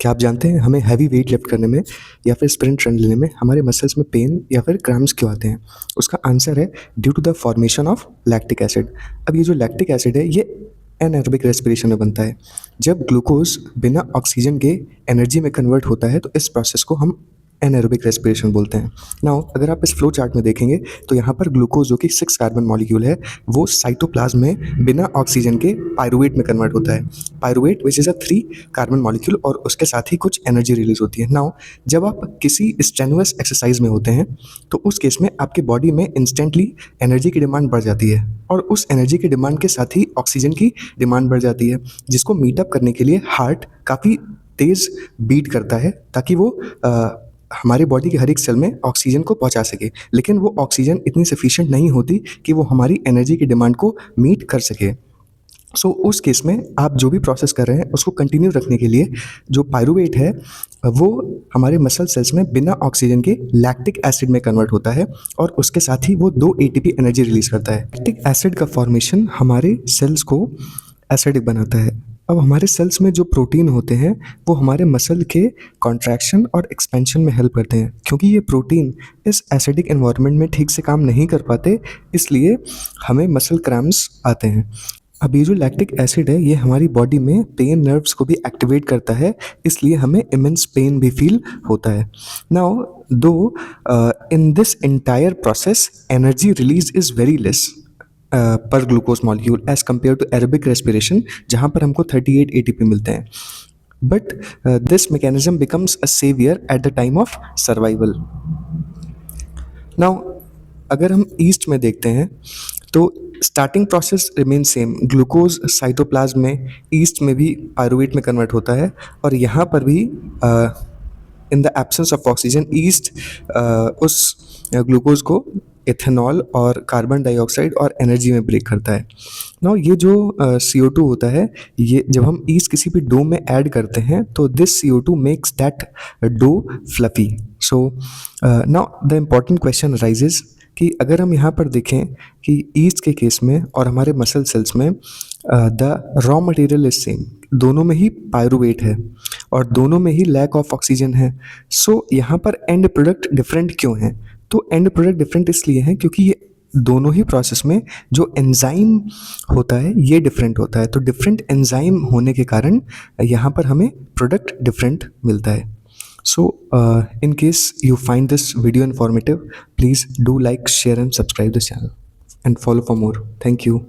क्या आप जानते हैं हमें हैवी वेट लिफ्ट करने में या फिर स्प्रिंट रन लेने में हमारे मसल्स में पेन या फिर क्रैम्प्स क्यों आते हैं? उसका आंसर है due to the formation of lactic acid. अब ये जो लैक्टिक एसिड है ये एनारोबिक रेस्पिरेशन में बनता है। जब ग्लूकोज बिना ऑक्सीजन के एनर्जी में कन्वर्ट होता है तो इस प्रोसेस को हम एनारोबिक रेस्पिरेशन बोलते हैं। नाउ अगर आप इस फ्लो चार्ट में देखेंगे तो यहाँ पर ग्लूकोज जो कि 6 कार्बन मॉलिक्यूल है वो साइटोप्लाज्म में बिना ऑक्सीजन के पायरुवेट में कन्वर्ट होता है। Pyruvate which is a 3 carbon molecule और उसके साथ ही कुछ एनर्जी रिलीज होती है। नाउ जब आप किसी स्ट्रेनुअस एक्सरसाइज में होते हैं तो उस केस में आपके बॉडी में इंस्टेंटली एनर्जी की डिमांड बढ़ जाती है और उस एनर्जी की डिमांड के साथ ही ऑक्सीजन की डिमांड बढ़ जाती है, जिसको मीटअप करने के लिए हार्ट काफ़ी तेज़ बीट करता है ताकि वो हमारे बॉडी के हर एक सेल में ऑक्सीजन को पहुंचा सके। लेकिन वो ऑक्सीजन इतनी सफिशिएंट नहीं होती कि वो हमारी एनर्जी की डिमांड को मीट कर सके। सो उस केस में आप जो भी प्रोसेस कर रहे हैं उसको कंटिन्यू रखने के लिए जो पायरुवेट है वो हमारे मसल सेल्स में बिना ऑक्सीजन के लैक्टिक एसिड में कन्वर्ट होता है और उसके साथ ही वो 2 एटीपी एनर्जी रिलीज करता है। लैक्टिक एसिड का फॉर्मेशन हमारे सेल्स को एसिडिक बनाता है। अब हमारे सेल्स में जो प्रोटीन होते हैं वो हमारे मसल के कॉन्ट्रैक्शन और एक्सपेंशन में हेल्प करते हैं। क्योंकि ये प्रोटीन इस एसिडिक एनवायरनमेंट में ठीक से काम नहीं कर पाते, इसलिए हमें मसल क्रैम्प्स आते हैं। अब ये जो लैक्टिक एसिड है ये हमारी बॉडी में पेन नर्व्स को भी एक्टिवेट करता है, इसलिए हमें इमेंस पेन भी फील होता है। Now though in this entire process energy release is very less पर glucose molecule as compare to aerobic respiration जहाँ पर हमको 38 एटीपी मिलते हैं। But this mechanism becomes a saviour at the time of survival. Now अगर हम yeast में देखते हैं तो starting process remain same. Glucose cytoplasm में ईस्ट में भी पायरुवेट में कन्वर्ट होता है और यहाँ पर भी in the absence of oxygen east उस ग्लूकोज को इथेनॉल और कार्बन डाइऑक्साइड और एनर्जी में ब्रेक करता है। नाउ ये जो CO2 होता है ये जब हम ईस्ट किसी भी डो में ऐड करते हैं तो this CO2 makes that dough fluffy. So now the important question raises कि अगर हम यहाँ पर देखें कि ईस्ट के केस में और हमारे मसल सेल्स में the raw material is same, दोनों में ही पायरुवेट है और दोनों में ही लैक ऑफ ऑक्सीजन है। सो यहाँ पर एंड प्रोडक्ट डिफरेंट क्यों है? तो एंड प्रोडक्ट डिफरेंट इसलिए है क्योंकि ये दोनों ही प्रोसेस में जो एंजाइम होता है ये डिफरेंट होता है। तो डिफरेंट एंजाइम होने के कारण यहाँ पर हमें प्रोडक्ट डिफरेंट मिलता है। So, in case you find this video informative, please do like, share and subscribe this channel and follow for more. Thank you.